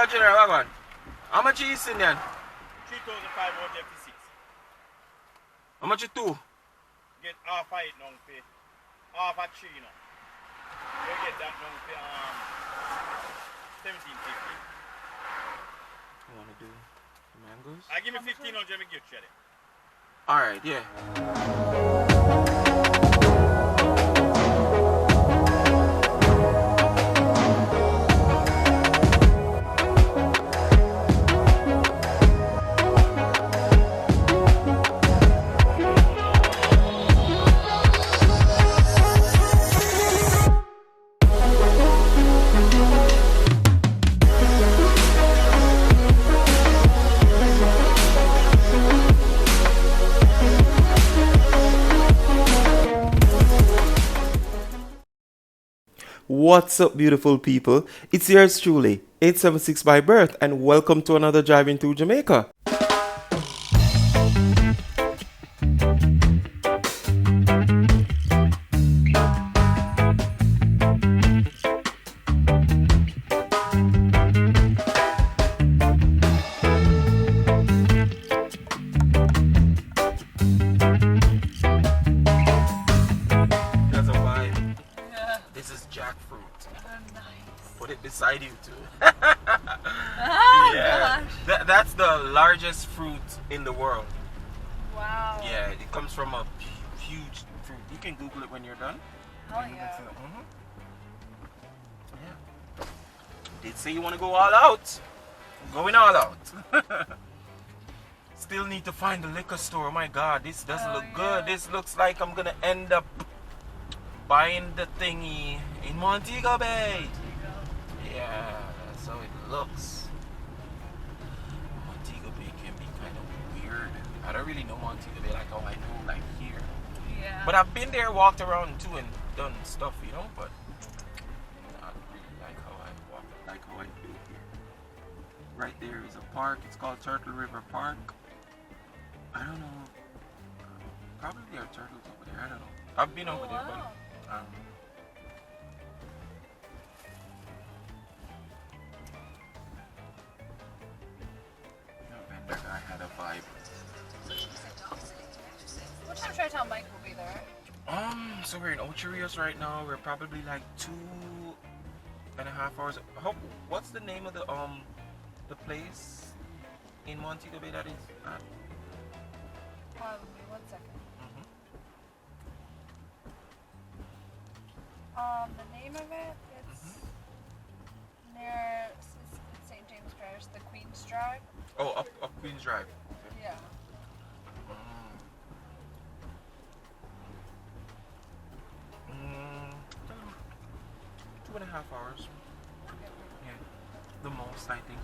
Hello, General Wagon. How much is Indian? 3,556. How much is two? Get half of it now for half a tree now. You get that now for 1750. I want to do mangoes. I give me 1500, me give you it. Alright, yeah. What's up, beautiful people? It's yours truly, 876 by birth, and welcome to another Driving Through Jamaica. That's a vibe. Yeah. This is jackfruit. Oh, nice. Put it beside you too. Oh, gosh. That's the largest fruit in the world. Wow. Yeah, it comes from a huge fruit. You can Google it when you're done. Hell yeah. Yeah. Did say you want to go all out. Going all out. Still need to find the liquor store. Oh my god, this doesn't look good. Yeah. This looks like I'm gonna end up buying the thingy in Montego Bay. Yeah, that's how it looks. Montego Bay can be kind of weird. I don't really know Montego Bay like how I know like here. Yeah. But I've been there, walked around too, and done stuff, you know. But not really like how I walk, like how I do here. Right there is a park. It's called Turtle River Park. I don't know. Probably there are turtles over there. I don't know. I've been over there, wow. but vendor guy had a vibe. What time should I tell Mike will be there? So we're in Ocho Rios right now. We're probably like 2.5 hours. What's the name of the place in Montego Bay that is at? One second. The name of it, it's near St. James Parish, the Queen's Drive. Oh, up Queen's Drive. Yeah. Mm, 2.5 hours. Yeah, the most I think.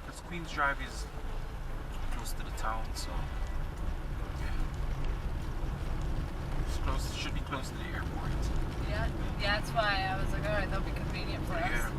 Because Queen's Drive is close to the town, so yeah, it's close. Should be close to the airport. Yeah. Yeah, that's why I was like, alright, that'll be convenient for us. Yeah.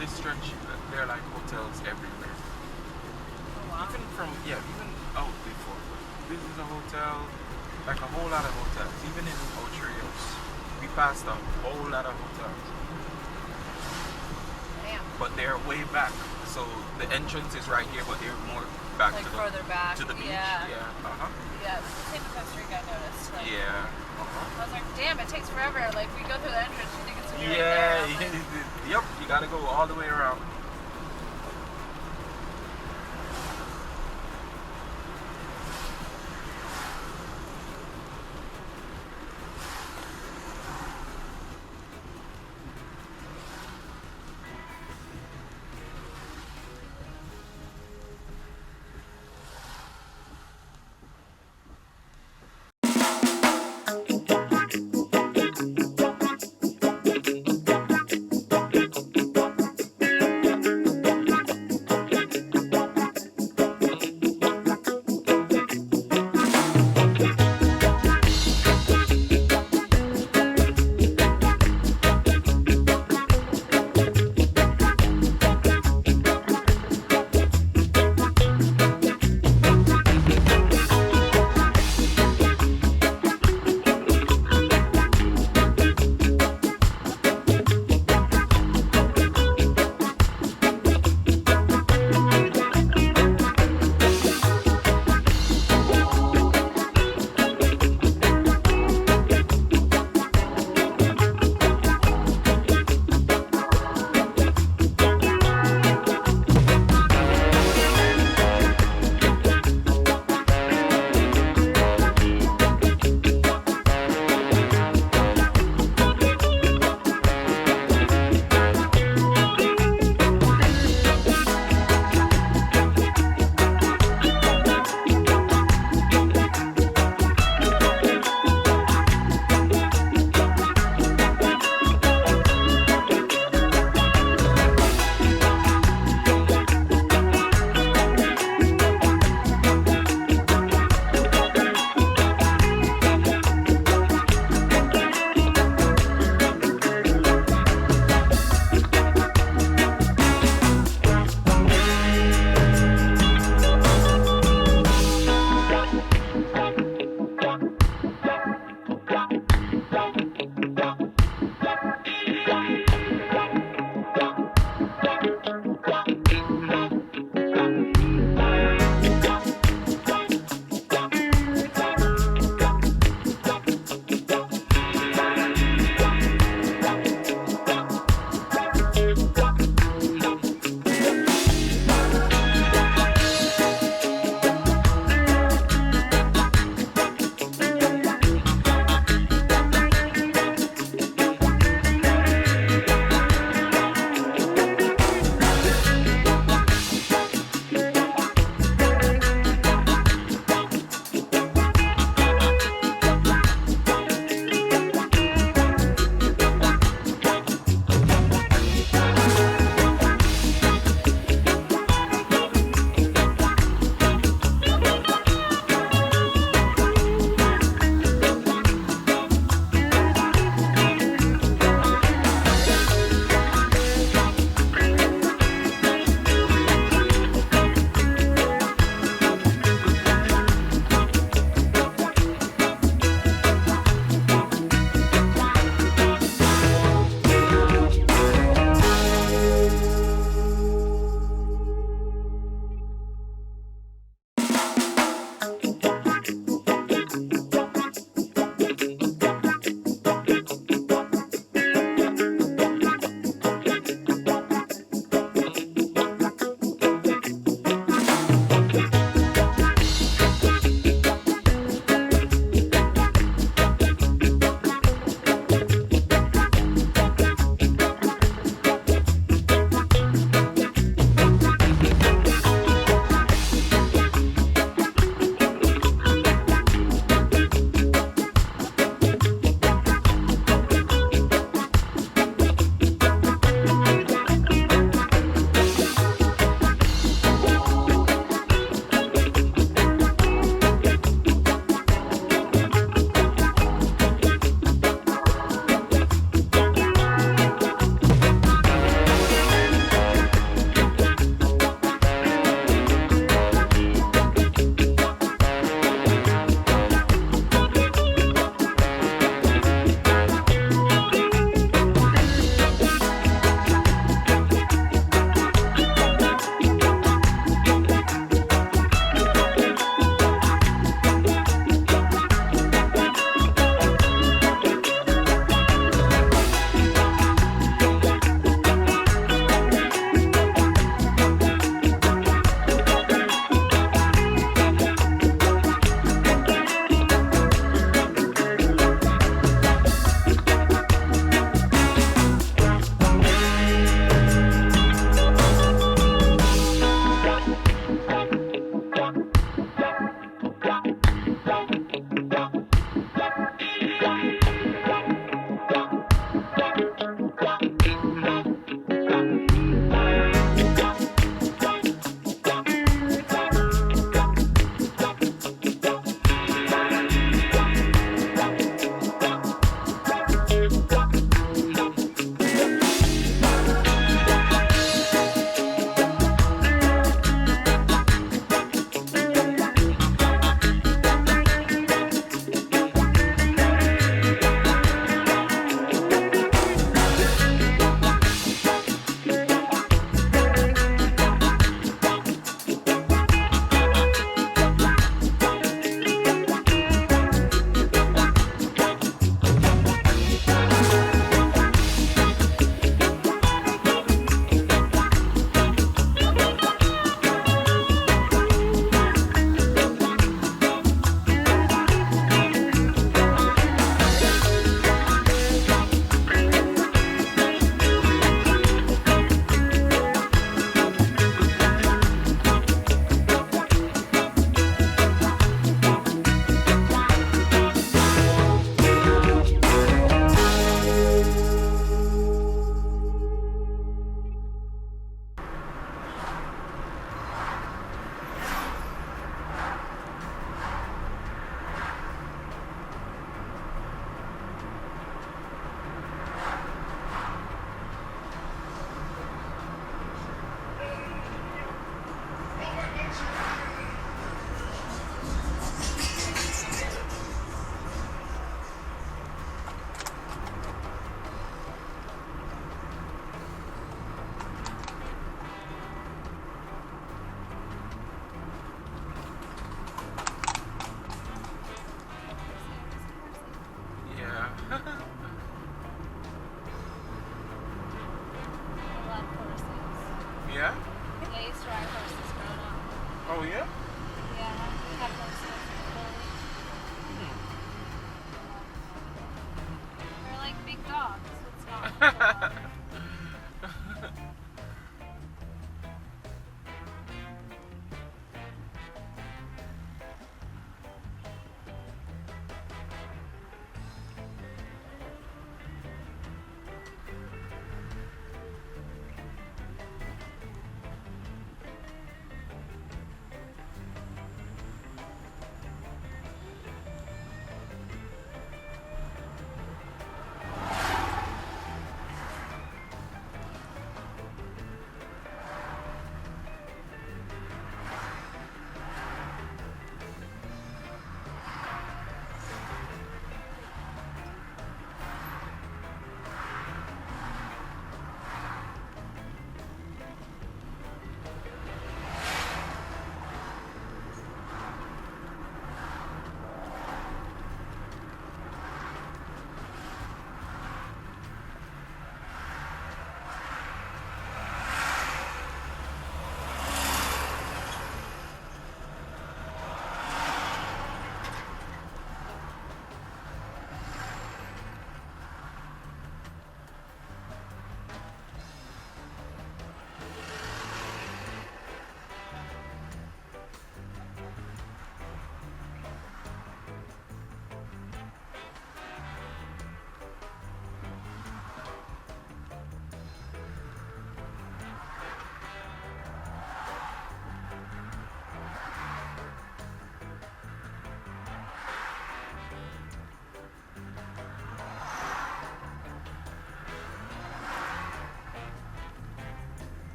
this stretch, there are like hotels everywhere. Oh, wow. Even out before. This is a hotel, like a whole lot of hotels. Even in Otrios, we passed a whole lot of hotels. Damn. But they're way back. So the entrance is right here, but they're more back Like to the further back. to the beach. Yeah. Yeah. Uh-huh. Yeah, it was the same as Costa Rica, I noticed. Like, Yeah. Uh-huh. I was like, damn, it takes forever. Like, we go through the entrance, you think it's gonna be right Yeah. there. I'm like, Yep. You gotta go all the way around.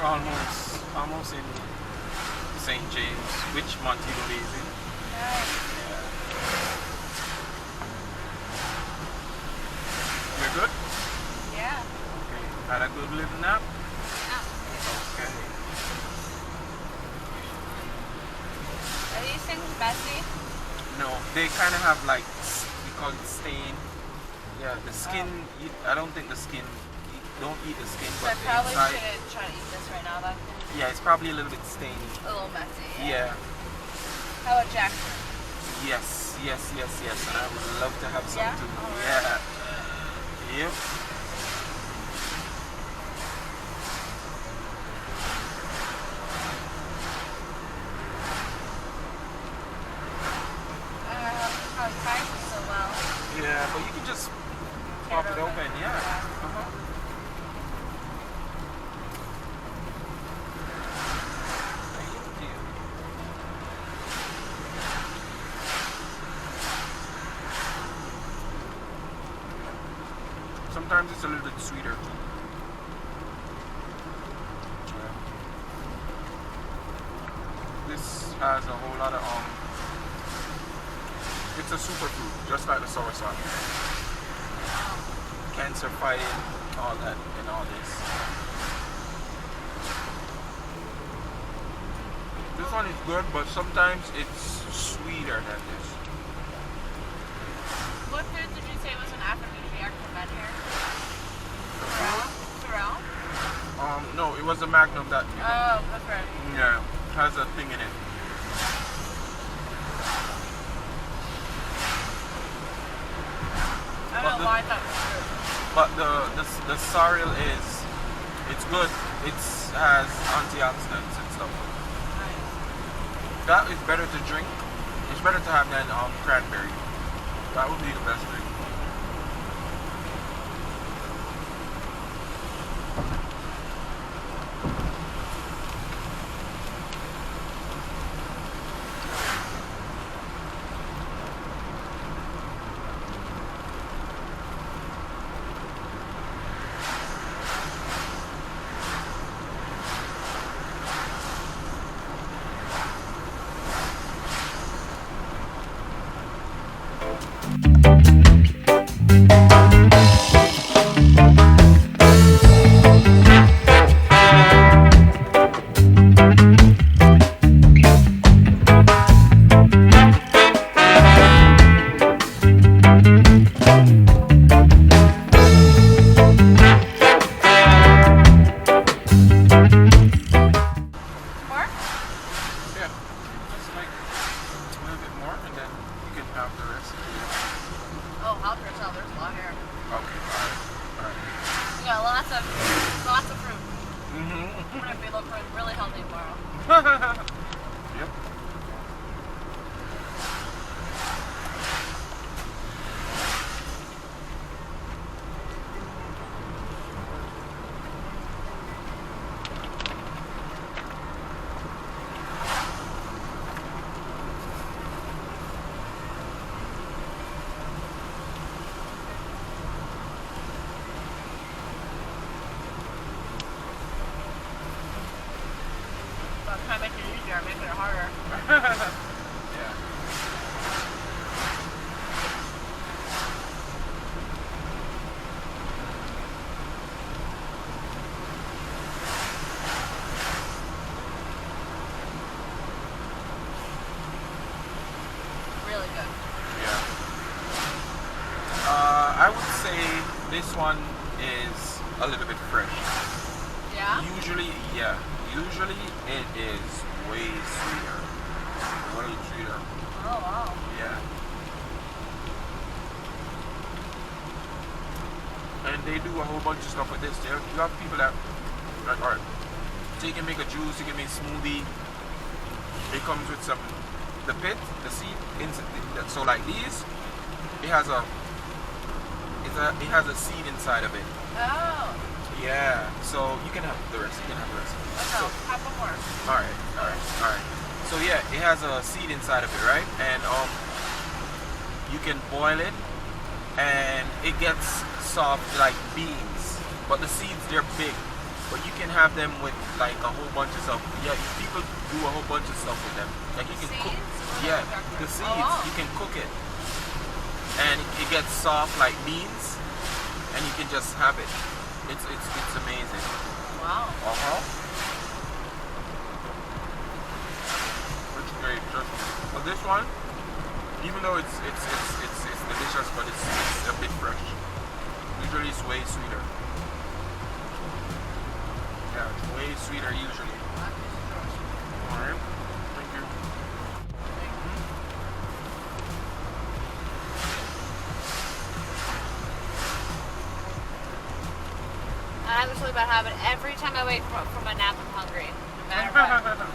almost in St. James, which Montego Bay is in. Nice. Yeah. You're good? Yeah. Okay. Had a good living nap? Yeah. Okay. Are these things messy? No, they kind of have like, we call it stain. Yeah, the skin, I don't think the skin, don't eat the skin, So I but the probably inside, shouldn't try to eat this right now then. yeah, it's probably a little bit stainy. A little messy. Yeah. How about jackfruit? Yes, and I would love to have some Yeah? too. Alright. Yeah. Yep. How spicy so well. Yeah, but you can just pop it open, yeah. Uh-huh. Thank you. Sometimes it's a little bit sweeter too. Yeah. This has a whole lot of it's a superfood, just like the soursop. Cancer fighting, all that, and all this. This one is good, but sometimes it's sweeter than this. What food did you say was an aphrodisiac for men here? Sorrel? No, it was a Magnum that, Oh, that's right. yeah, has a thing in it. I don't know why I thought it was fruit. But the sorrel it's good. It has antioxidants and stuff. Nice. That is better to drink. It's better to have than cranberry. That would be the best drink. More? Yeah. Just like a little bit more, and then you can have the rest. Oh, how there's a lot here. Okay. All right. We got lots of fruit. Mm-hmm. We're gonna be looking really healthy tomorrow. Yep. But I'm trying to make it easier, making it harder. Yeah. Really good. Yeah. I would say this one is a little bit fresh. Yeah? Usually it is way sweeter. Way sweeter. Oh, wow. Yeah. And they do a whole bunch of stuff with this. You have people that, like, alright, so you can make a juice, you can make a smoothie. It comes with some, the pit, the seed, so like these, it has a seed inside of it. Oh. Yeah, so you can have the rest. You can have the rest. Okay, have one more. Alright. So yeah, it has a seed inside of it, right? And you can boil it, and it gets soft like beans, but the seeds they're big. But you can have them with like a whole bunch of stuff. Yeah, people do a whole bunch of stuff with them. Like you can cook. Seeds? Yeah, the seeds. Oh. You can cook it, and it gets soft like beans, and you can just have it. It's amazing. Wow. It's great. Just but this one, even though it's delicious, but it's a bit fresh. Usually it's way sweeter. Yeah, it's way sweeter usually. Alright. Thank you. I have this really bad habit. Every time I wake up from a nap, I'm hungry. No matter what.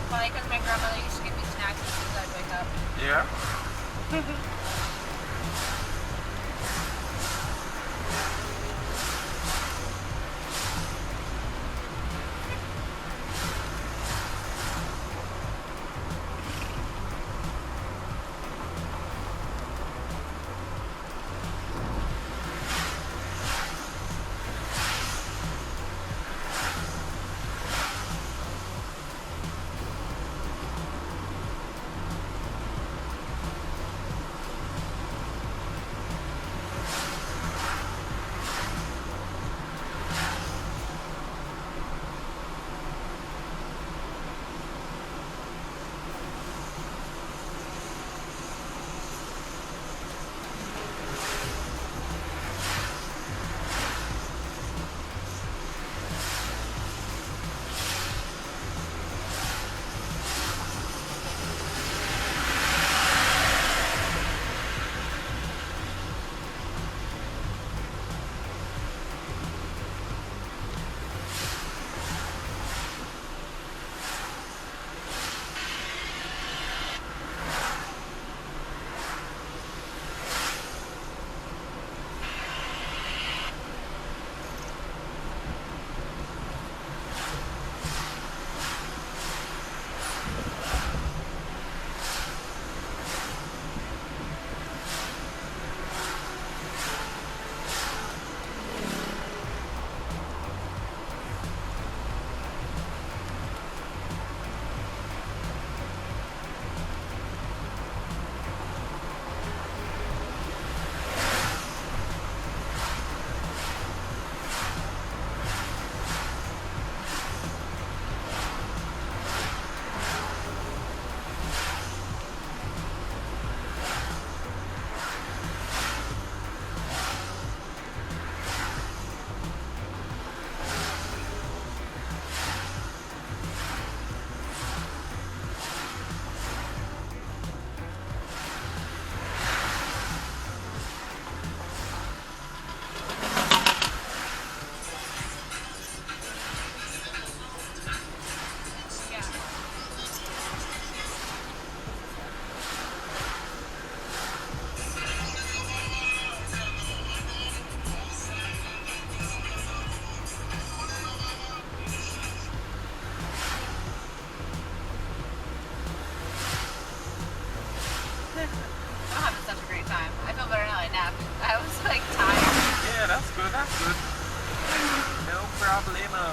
Probably because my grandmother used to give me snacks as soon as I'd wake up. Yeah? That's good. No problemo.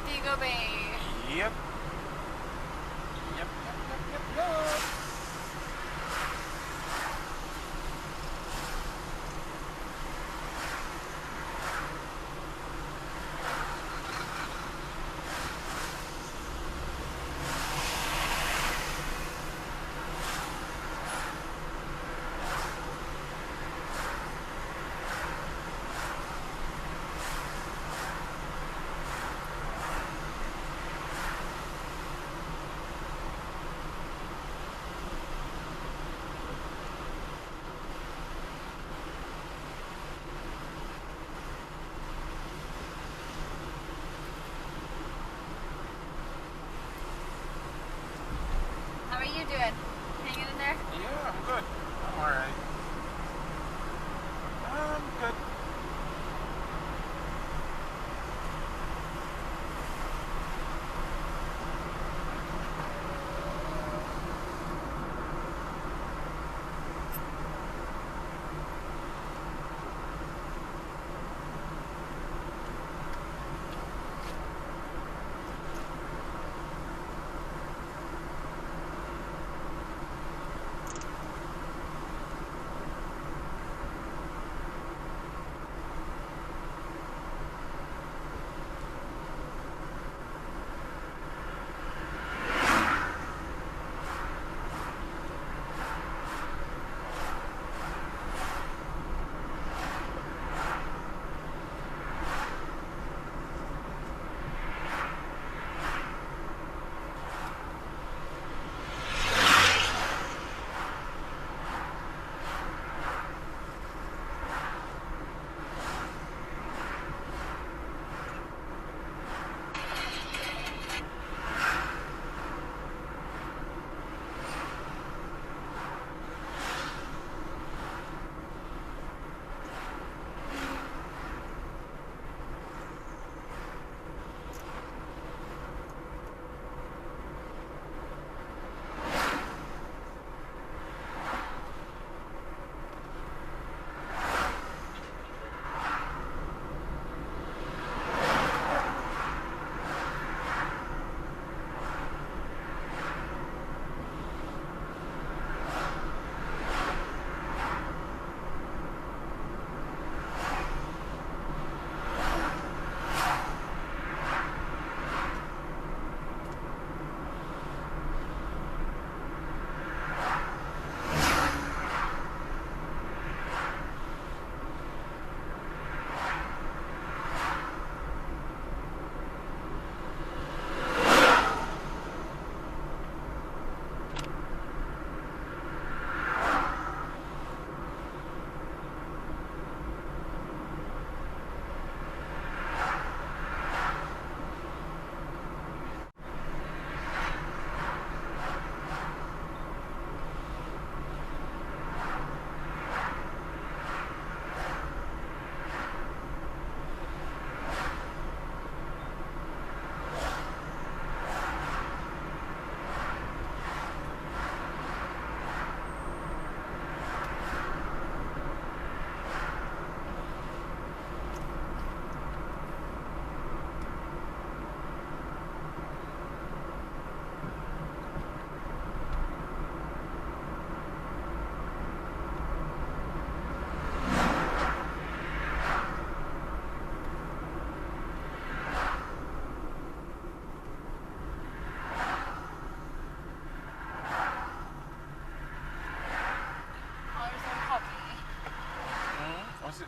Montego Bay. Yep. Yep. How are you doing? Hanging in there? Yeah, I'm good. I'm alright. I'm good.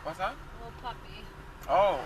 What's that? Little puppy. Oh.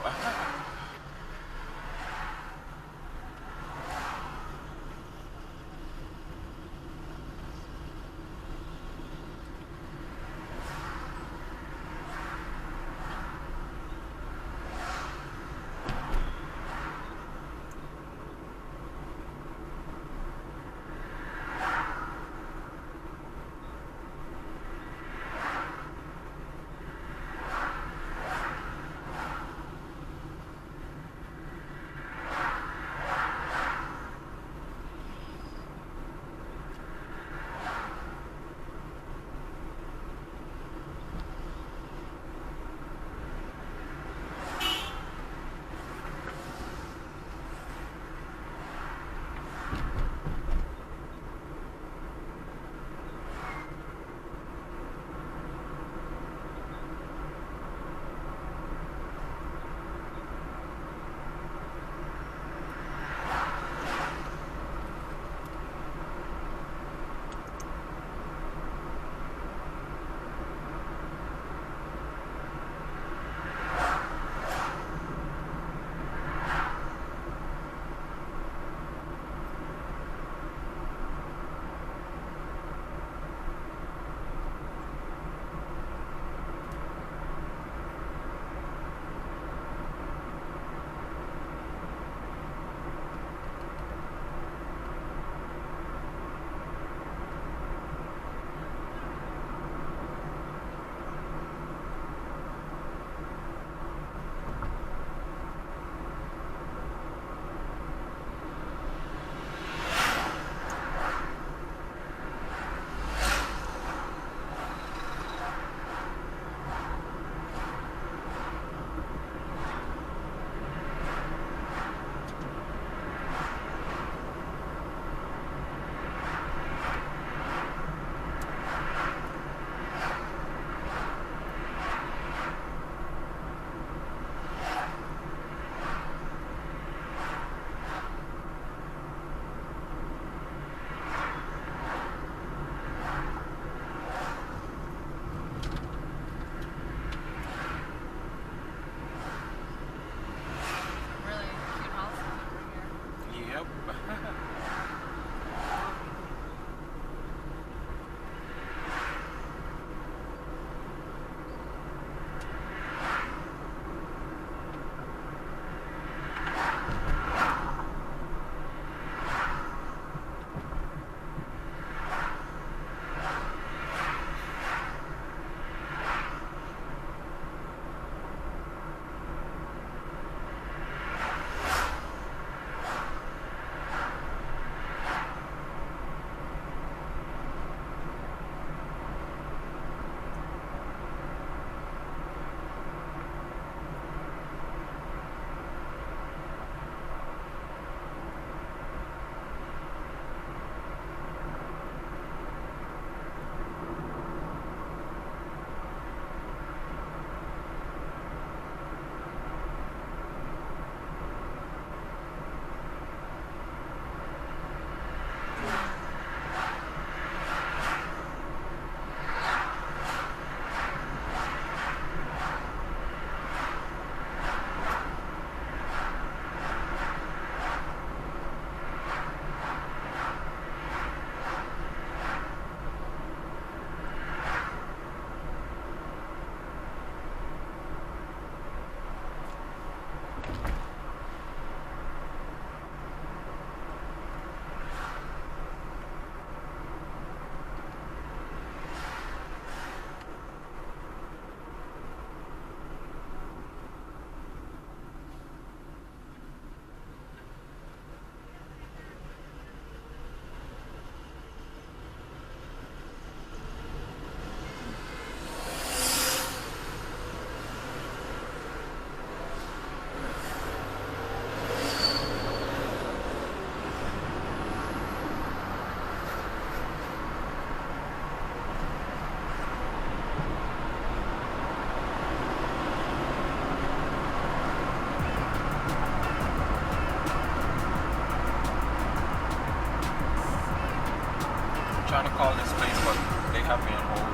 trying to call this place, but they have me on hold.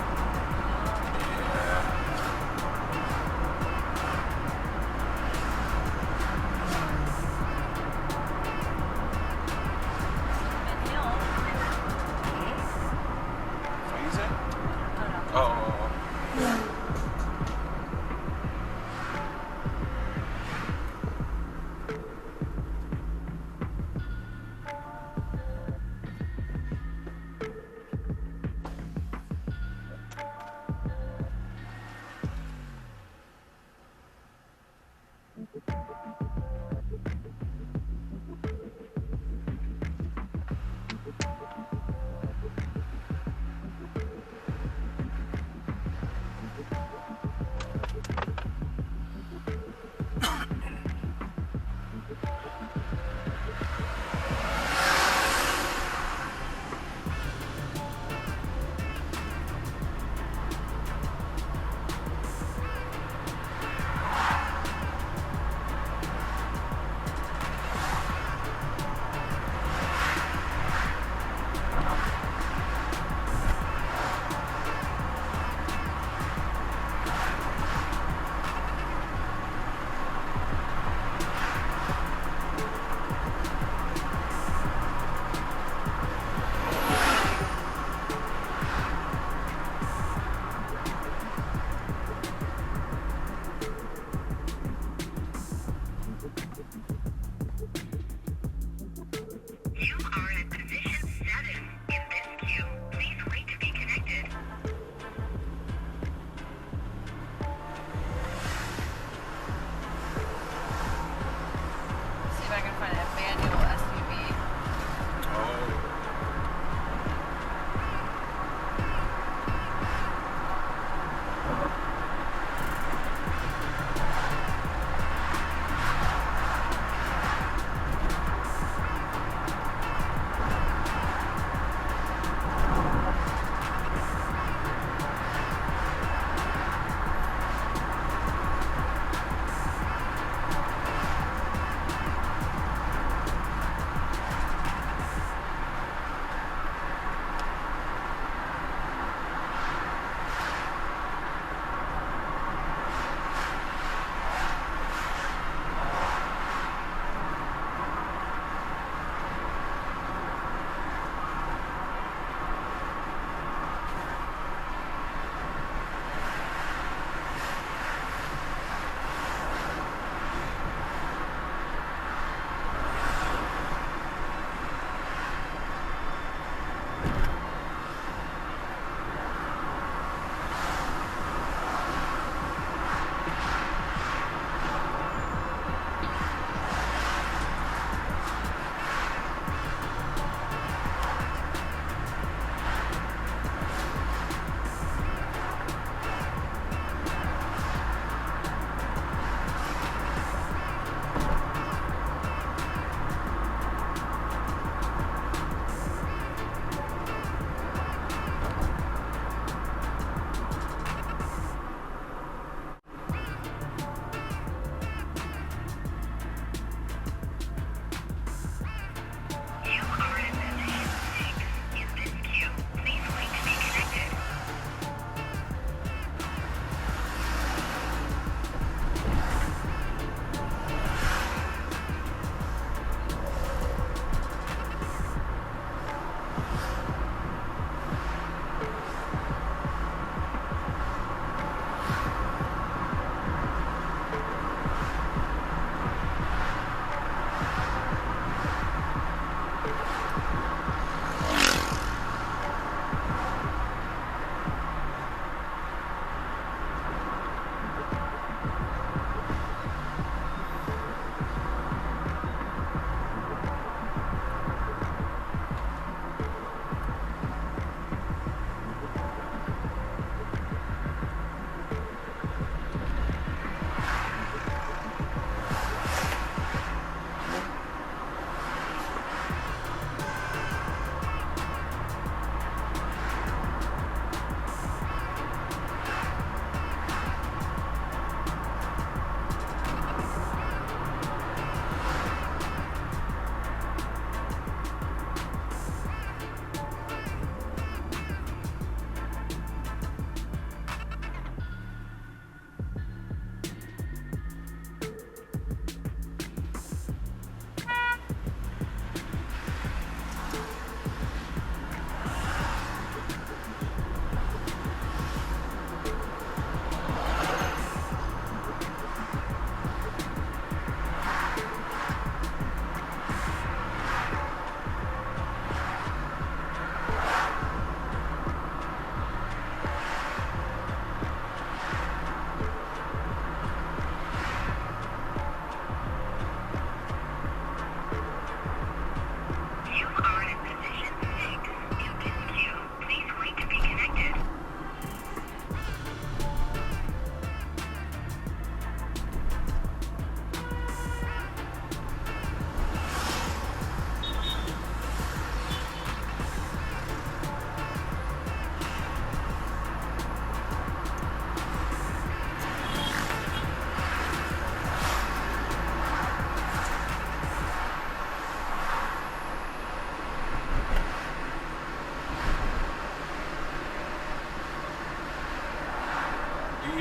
Yeah. What you say? Oh. See if I can find a manual SUV. Oh.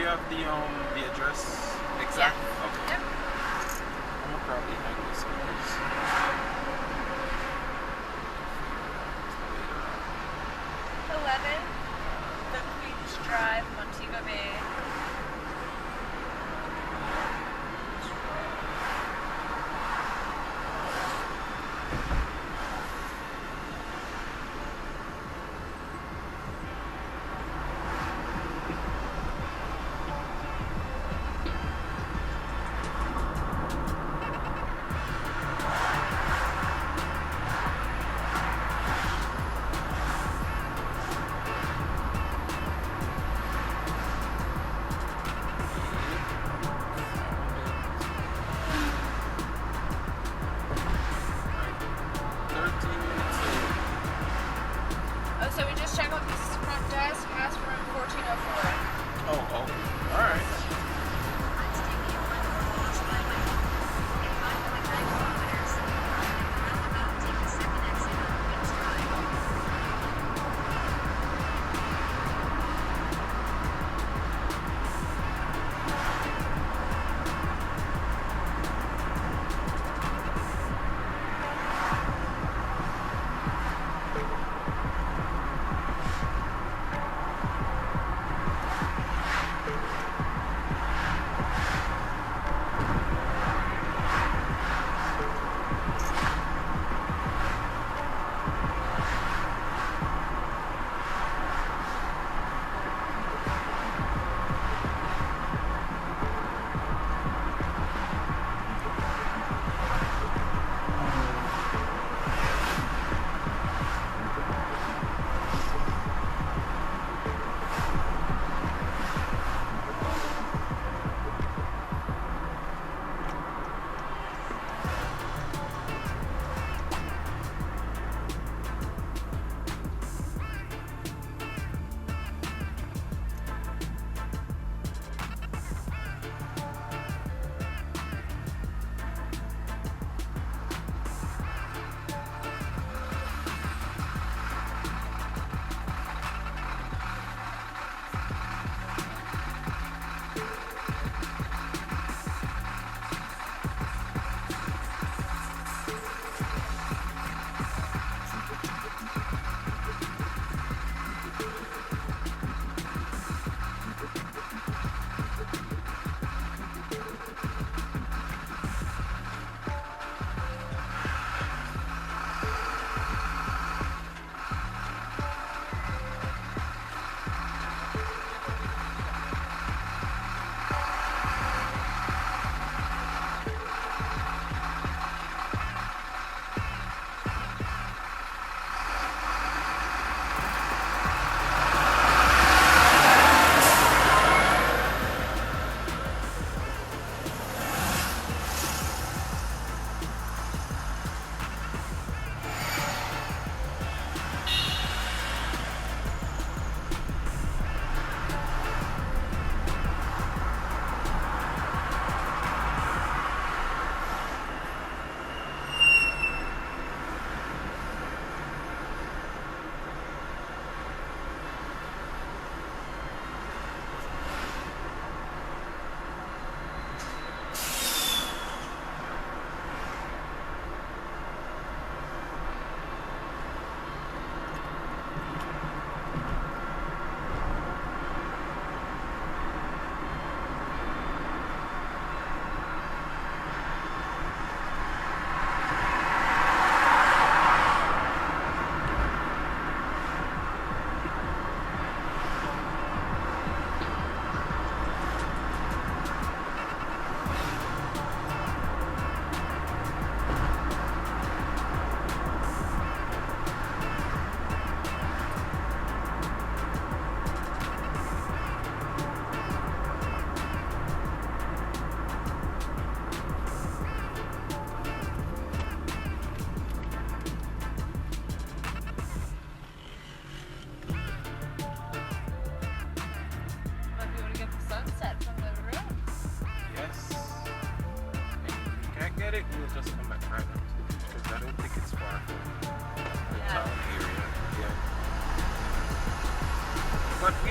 have the address exact? Okay. Yep. I'm gonna probably hang this up. 11, The Queen's Drive, Montego Bay. Oh, so we just checked out this front desk, asked for room 1404. Oh, alright.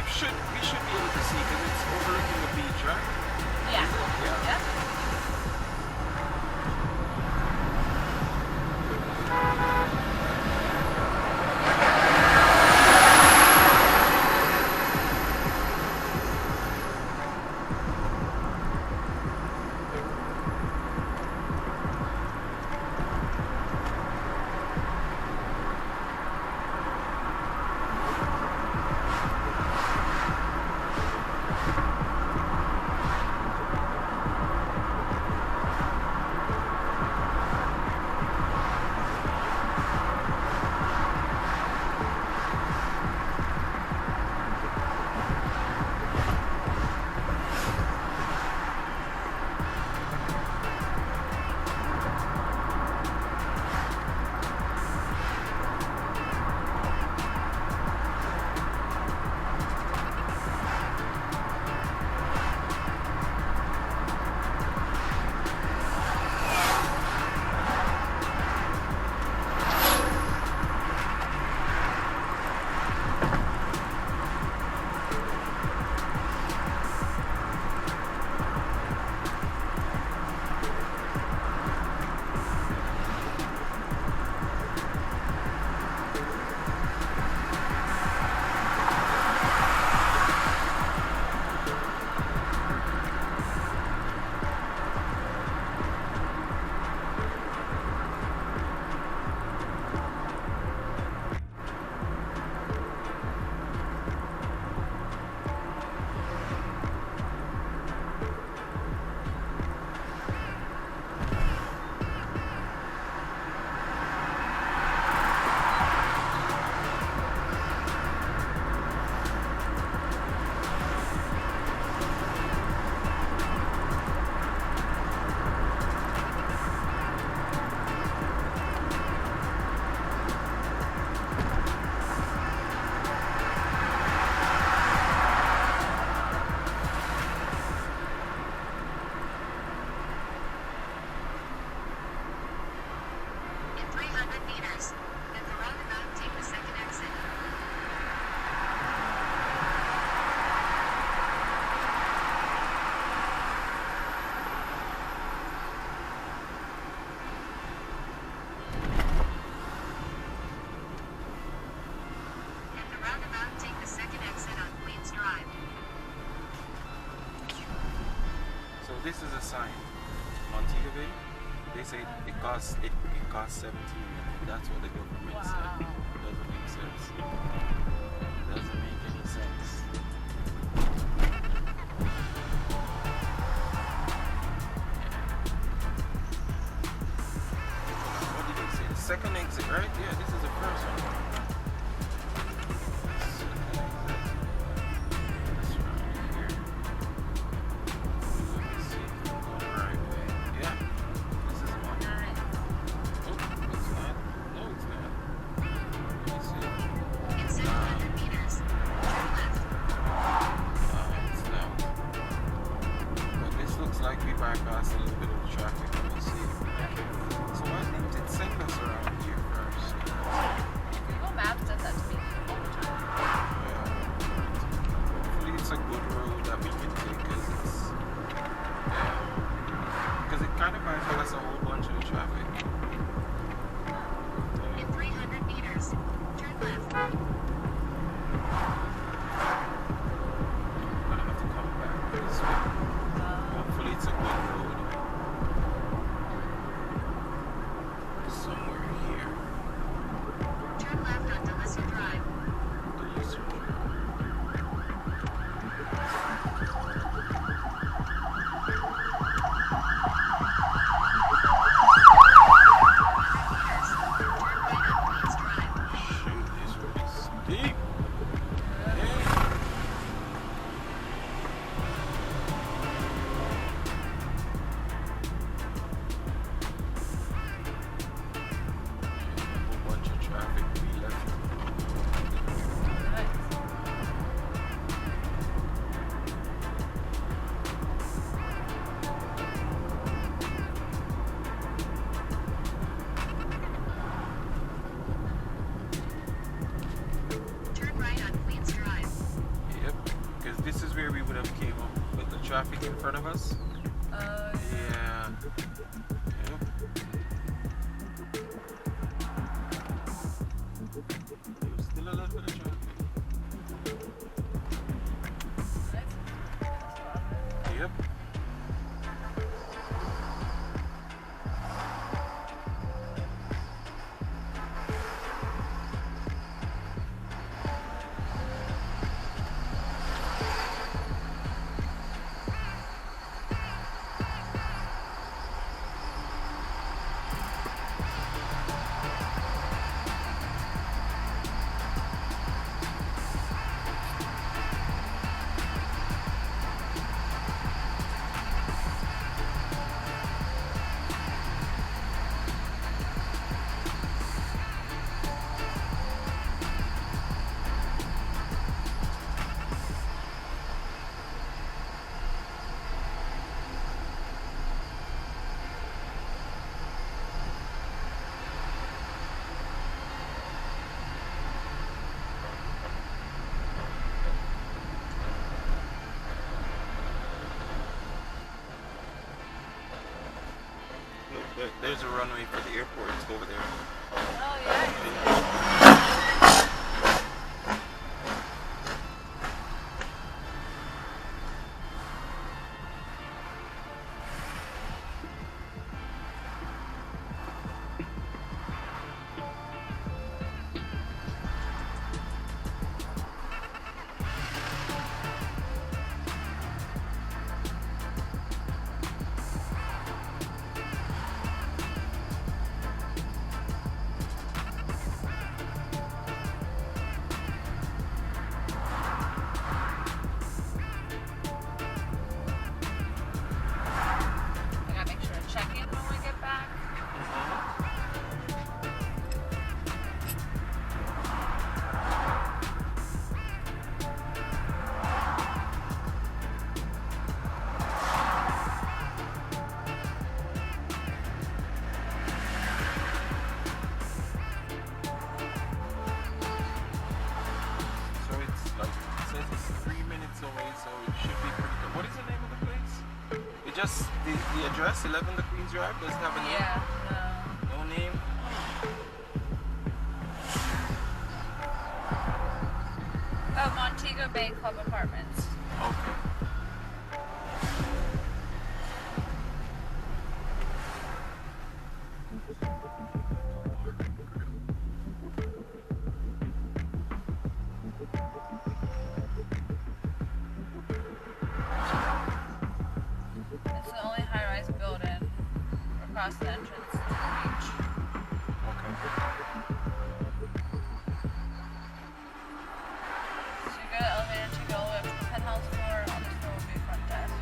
we should be able to see because it's overlooking the beach, right? Yeah. Yeah. Yep. This is a sign. Montego Bay. They say it costs 17 million. That's what the government said. Doesn't make sense. Doesn't make any sense. What did they say? The second exit, right? Yeah, this is the first one. traffic in front of us. Oh, Yeah. Yep. There's still a little bit of traffic. Yep. Look, there's a runway for the airport. It's over there. Oh, yeah. I gotta make sure to check in when we get back. So it's like, it says it's 3 minutes away, so it should be pretty good. What is the name of the place? It just, the address, 11 the Queens Drive, does it have a name? Yeah, No name? no. Oh, Montego Bay Club Apartments. Okay. It's the only high-rise building across the entrance to the beach. Okay. So you go to the elevator to go up to the penthouse floor. On this floor will be front desk.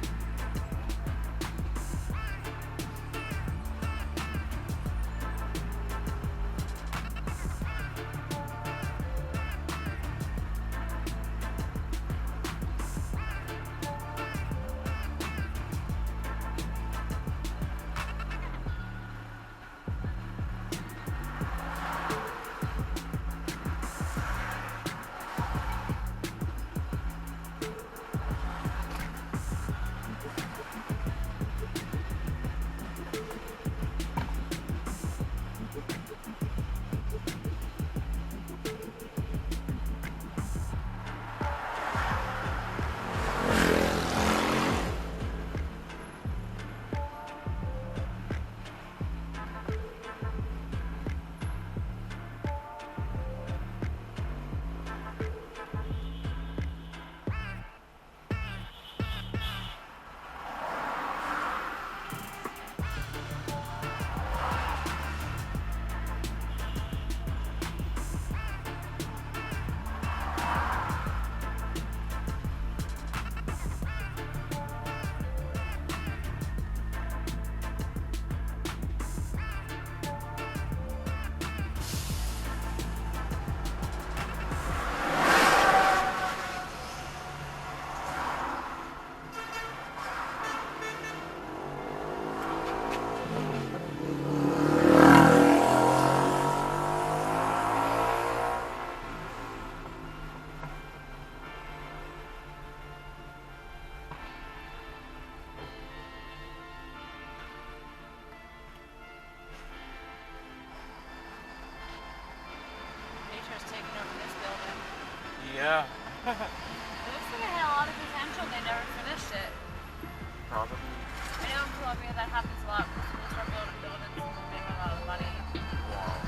Yeah. It looks like it had a lot of potential. They never finished it. Probably. I know in Colombia that happens a lot. People start building buildings and they run out of money. Wow.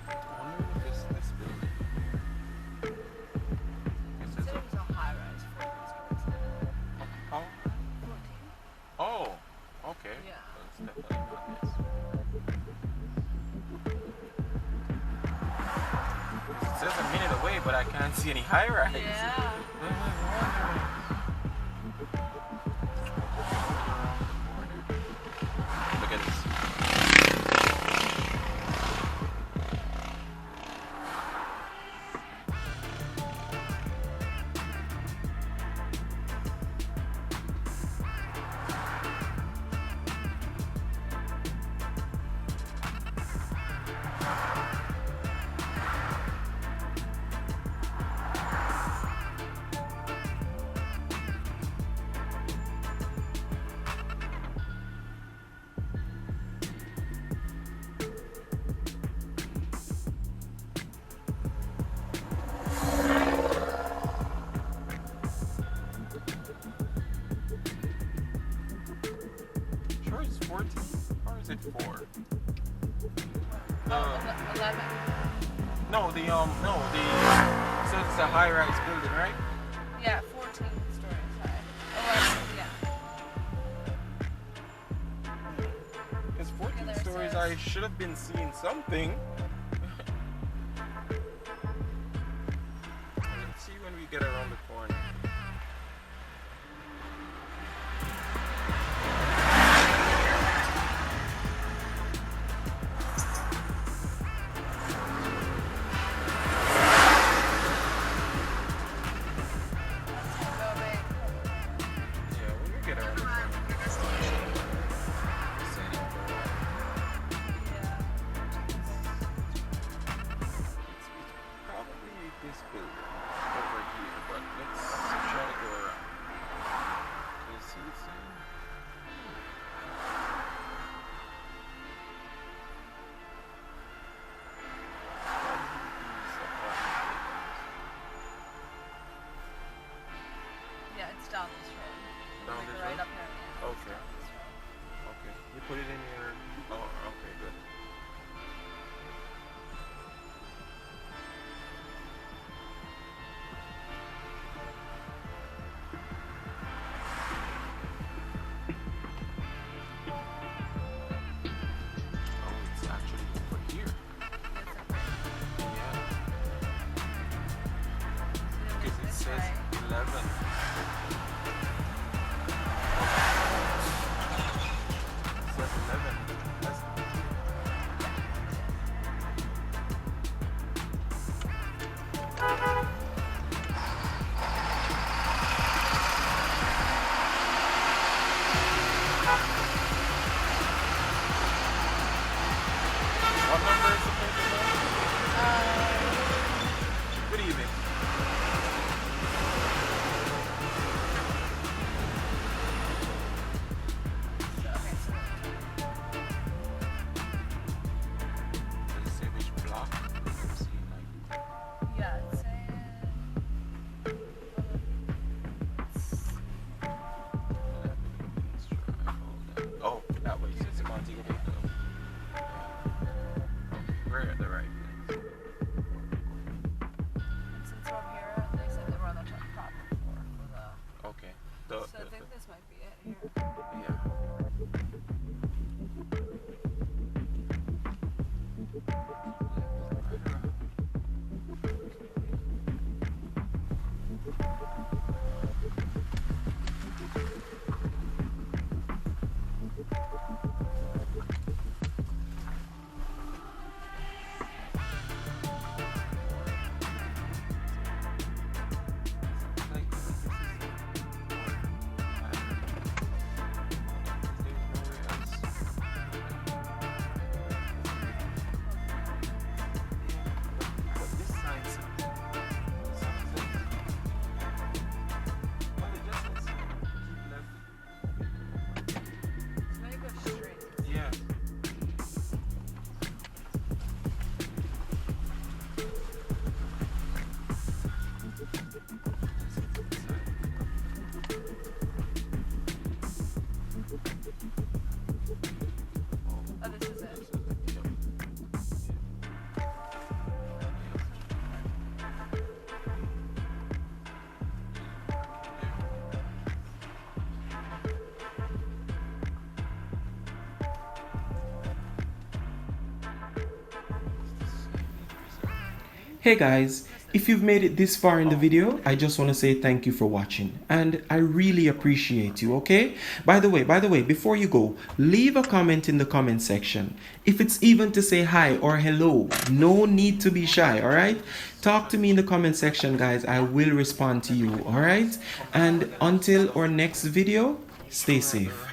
I wonder if it's this building. This It is said it was a high rise, 14 stories. how? 14? Oh, okay. Yeah. So it's definitely not this. It says a minute away, but I can't see any high rise. Yeah. Look at this. Sure it's 14 or is it 4? Oh, 11. No, the so it's a high-rise building, right? Yeah, 14 stories high. 11, yeah. It's 14 there stories. says- I should have been seeing something. Let's see when we get around the corner. Go big. Yeah, when we get around the corner. Sandy Boy. Yeah. Probably this building over here, but let's try to go around. Can you see it, Sam? Yeah, it's down this road. Down Like this right road? up here. Yeah, it's Okay. down this road. Okay. You put it in your. Oh, okay, good. Oh, it's actually over here. It's okay. Yeah. So Because it this says way. 11. It says 11. That's what number is the paper now? Good evening. Hey guys, if you've made it this far in the video, I just want to say thank you for watching, and I really appreciate you, okay? By the way, before you go, leave a comment in the comment section. If it's even to say hi or hello, no need to be shy, alright? Talk to me in the comment section, guys. I will respond to you, alright? And until our next video, stay safe.